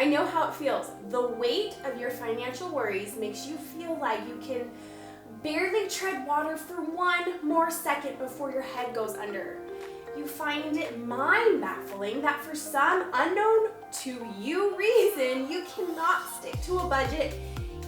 I know how it feels. The weight of your financial worries makes you feel like you can barely tread water for one more second before your head goes under. You find it mind-baffling that for some unknown to you reason, you cannot stick to a budget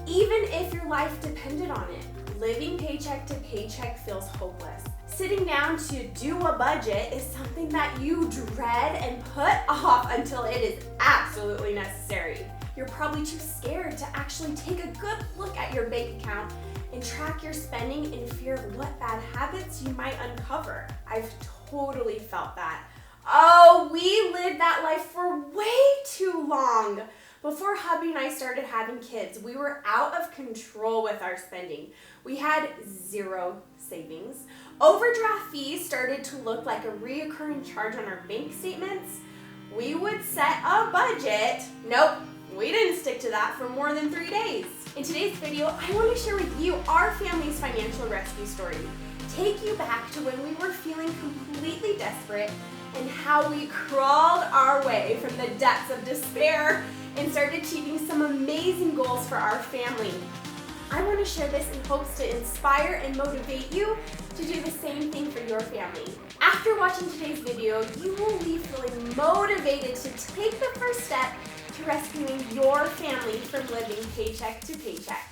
even if your life depended on it. Living paycheck to paycheck feels hopeless. Sitting down to do a budget is something that you dread and put off until it is absolutely necessary. You're probably too scared to actually take a good look at your bank account and track your spending in fear of what bad habits you might uncover. I've totally felt that. Oh, we lived that life for way too long. Before hubby and I started having kids, we were out of control with our spending. We had zero savings. Overdraft fees started to look like a reoccurring charge on our bank statements. We would set a budget. Nope, we didn't stick to that for more than 3 days. In today's video, I want to share with you our family's financial rescue story. Take you back to when we were feeling completely desperate and how we crawled our way from the depths of despair and started achieving some amazing goals for our family. I want to share this in hopes to inspire and motivate you to do the same thing for your family. After watching today's video, you will leave feeling motivated to take the first step to rescuing your family from living paycheck to paycheck.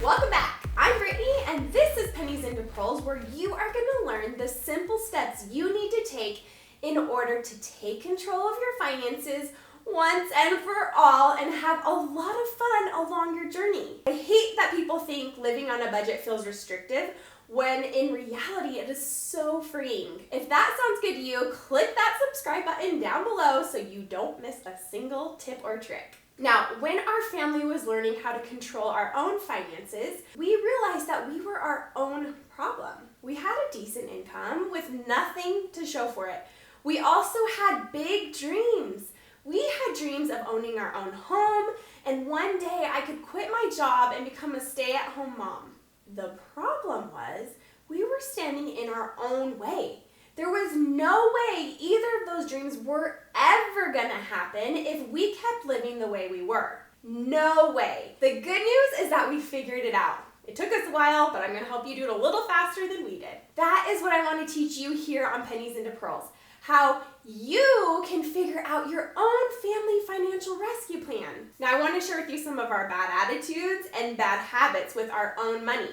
Welcome back. I'm Brittany, and this is Pennies into Pearls, where you are going to learn the simple steps you need to take in order to take control of your finances once and for all and have a lot of fun along your journey. I hate that people think living on a budget feels restrictive when in reality it is so freeing. If that sounds good to you, click that subscribe button down below so you don't miss a single tip or trick. Now, when our family was learning how to control our own finances, we realized that we were our own problem. We had a decent income with nothing to show for it. We also had big dreams. We had dreams of owning our own home, and one day I could quit my job and become a stay-at-home mom. The problem was we were standing in our own way. There was no way either of those dreams were ever gonna happen if we kept living the way we were. No way. The good news is that we figured it out. It took us a while, but I'm gonna help you do it a little faster than we did. That is what I want to teach you here on Pennies into Pearls. How you can figure out your own family financial rescue plan. Now, I want to share with you some of our bad attitudes and bad habits with our own money.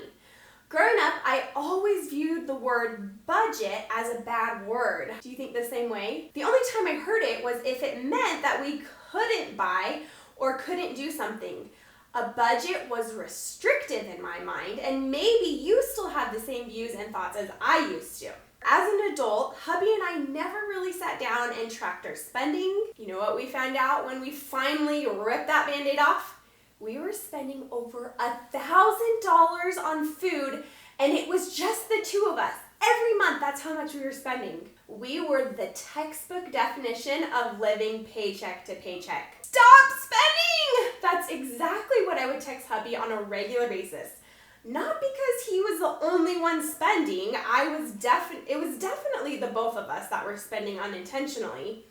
Growing up, I always viewed the word budget as a bad word. Do you think the same way? The only time I heard it was if it meant that we couldn't buy or couldn't do something. A budget was restrictive in my mind, and maybe you still have the same views and thoughts as I used to. As an adult, hubby and I never really sat down and tracked our spending. You know what we found out when we finally ripped that Band-Aid off? We were spending over $1,000 on food, and it was just the two of us. Every month, that's how much we were spending. We were the textbook definition of living paycheck to paycheck. Stop spending! That's exactly what I would text hubby on a regular basis. Not because he was the only one spending. It was definitely the both of us that were spending unintentionally.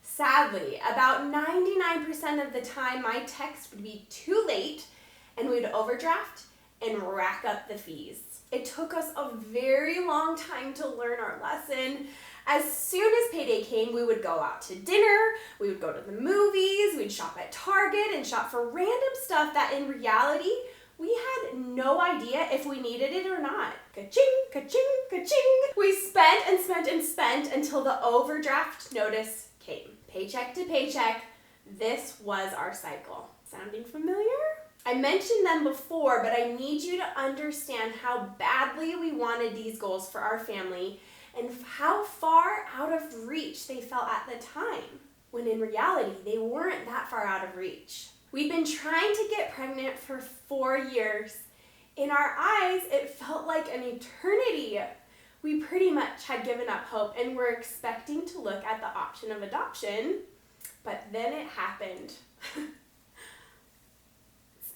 Sadly, about 99% of the time, my text would be too late and we'd overdraft and rack up the fees. It took us a very long time to learn our lesson. As soon as payday came, we would go out to dinner, we would go to the movies, we'd shop at Target and shop for random stuff that in reality, we had no idea if we needed it or not. Ka-ching, ka-ching, ka-ching. We spent and spent and spent until the overdraft notice came. Paycheck to paycheck, this was our cycle. Sounding familiar? I mentioned them before, but I need you to understand how badly we wanted these goals for our family and how far out of reach they felt at the time, when in reality, they weren't that far out of reach. We'd been trying to get pregnant for 4 years. In our eyes, it felt like an eternity. We pretty much had given up hope and were expecting to look at the option of adoption, but then it happened. It's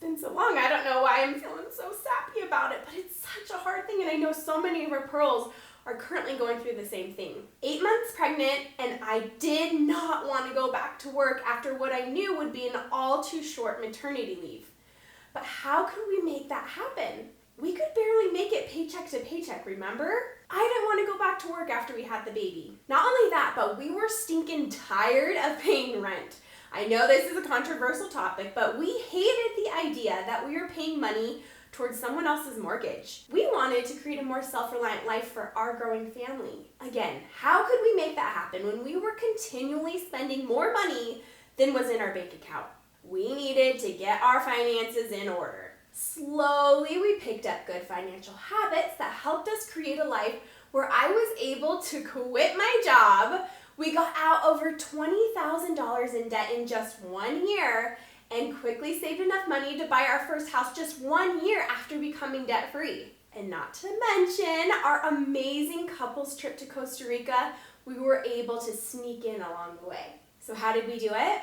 been so long, I don't know why I'm feeling so sappy about it, but it's such a hard thing, and I know so many of our pearls are currently going through the same thing. 8 months pregnant and I did not want to go back to work after what I knew would be an all too short maternity leave. But how could we make that happen? We could barely make it paycheck to paycheck, remember? I didn't want to go back to work after we had the baby. Not only that, but we were stinking tired of paying rent. I know this is a controversial topic, but we hated the idea that we were paying money towards someone else's mortgage. We wanted to create a more self-reliant life for our growing family. Again, how could we make that happen when we were continually spending more money than was in our bank account? We needed to get our finances in order. Slowly, we picked up good financial habits that helped us create a life where I was able to quit my job. We got out over $20,000 in debt in just 1 year and quickly saved enough money to buy our first house just 1 year after becoming debt-free. And not to mention our amazing couples trip to Costa Rica, we were able to sneak in along the way. So how did we do it?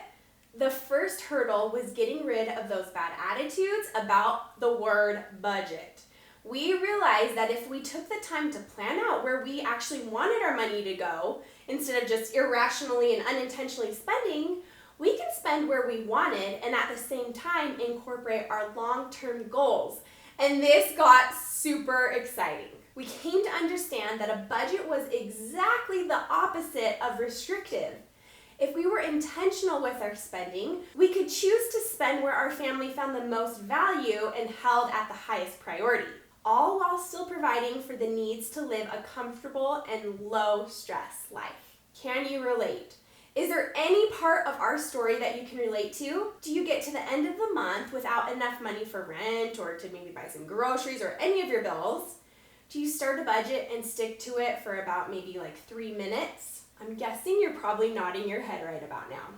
The first hurdle was getting rid of those bad attitudes about the word budget. We realized that if we took the time to plan out where we actually wanted our money to go, instead of just irrationally and unintentionally spending, we can spend where we wanted and at the same time incorporate our long-term goals. And this got super exciting. We came to understand that a budget was exactly the opposite of restrictive. If we were intentional with our spending, we could choose to spend where our family found the most value and held at the highest priority, all while still providing for the needs to live a comfortable and low-stress life. Can you relate? Is there any part of our story that you can relate to? Do you get to the end of the month without enough money for rent or to maybe buy some groceries or any of your bills? Do you start a budget and stick to it for about maybe like 3 minutes? I'm guessing you're probably nodding your head right about now.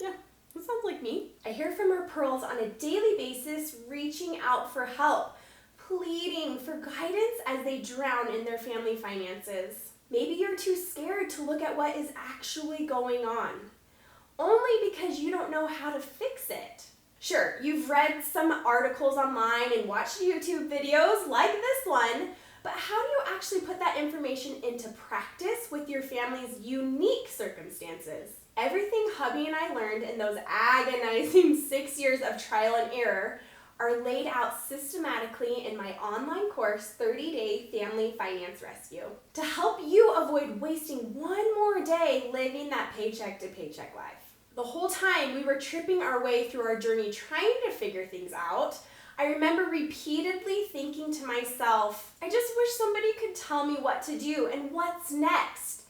Yeah, that sounds like me. I hear from our pearls on a daily basis reaching out for help, pleading for guidance as they drown in their family finances. Maybe you're too scared to look at what is actually going on, only because you don't know how to fix it. Sure, you've read some articles online and watched YouTube videos like this one, but how do you actually put that information into practice with your family's unique circumstances? Everything hubby and I learned in those agonizing 6 years of trial and error are laid out systematically in my online course, 30-Day Family Finance Rescue, to help you avoid wasting one more day living that paycheck-to-paycheck life. The whole time we were tripping our way through our journey trying to figure things out, I remember repeatedly thinking to myself, I just wish somebody could tell me what to do and what's next.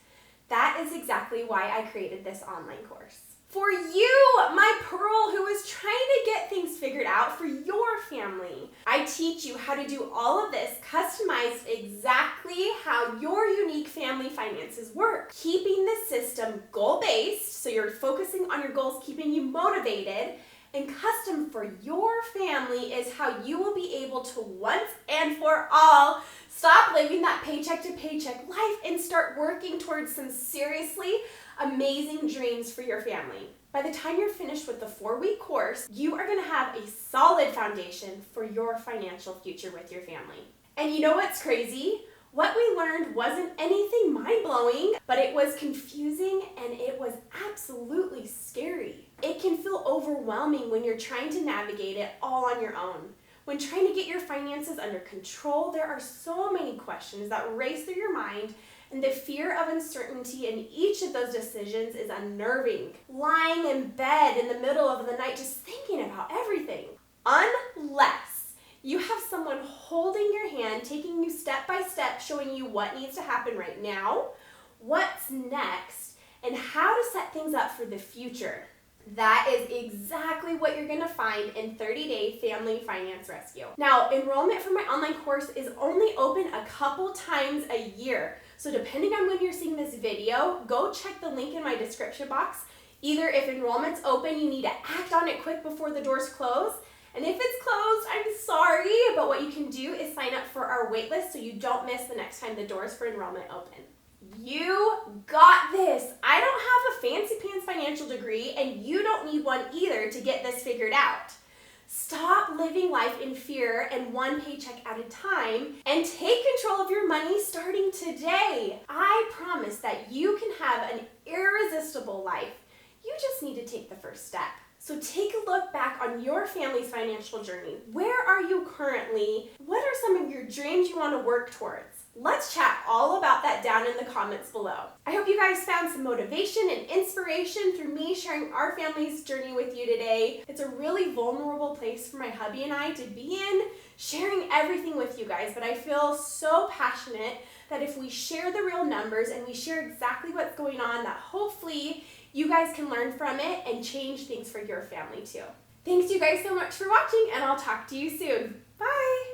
That is exactly why I created this online course. For you, my pearl, who is trying to get things figured out for your family. I teach you how to do all of this customized exactly how your unique family finances work. Keeping the system goal-based, so you're focusing on your goals, keeping you motivated, and custom for your family is how you will be able to once and for all stop living that paycheck to paycheck life and start working towards some seriously amazing dreams for your family. By the time you're finished with the 4-week course, you are going to have a solid foundation for your financial future with your family. And you know what's crazy? What we learned wasn't anything mind-blowing, but it was confusing and it was absolutely scary. It can feel overwhelming when you're trying to navigate it all on your own. When trying to get your finances under control, there are so many questions that race through your mind, and the fear of uncertainty in each of those decisions is unnerving. Lying in bed in the middle of the night just thinking about everything. Unless you have someone holding your hand, taking you step by step, showing you what needs to happen right now, what's next, and how to set things up for the future. That is exactly what you're going to find in 30-Day Family Finance Rescue. Now, enrollment for my online course is only open a couple times a year. So depending on when you're seeing this video, go check the link in my description box. Either if enrollment's open, you need to act on it quick before the doors close. And if it's closed, I'm sorry, but what you can do is sign up for our waitlist so you don't miss the next time the doors for enrollment open. You got this. I don't have a fancy pants financial degree, and you don't need one either to get this figured out. Stop living life in fear and one paycheck at a time and take control of your money starting today. I promise that you can have an irresistible life. You just need to take the first step. So take a look back on your family's financial journey. Where are you currently? What are some of your dreams you want to work towards? Let's chat all about that down in the comments below. I hope you guys found some motivation and inspiration through me sharing our family's journey with you today. It's a really vulnerable place for my hubby and I to be in, sharing everything with you guys, but I feel so passionate that if we share the real numbers and we share exactly what's going on, that hopefully you guys can learn from it and change things for your family too. Thanks you guys so much for watching, and I'll talk to you soon. Bye!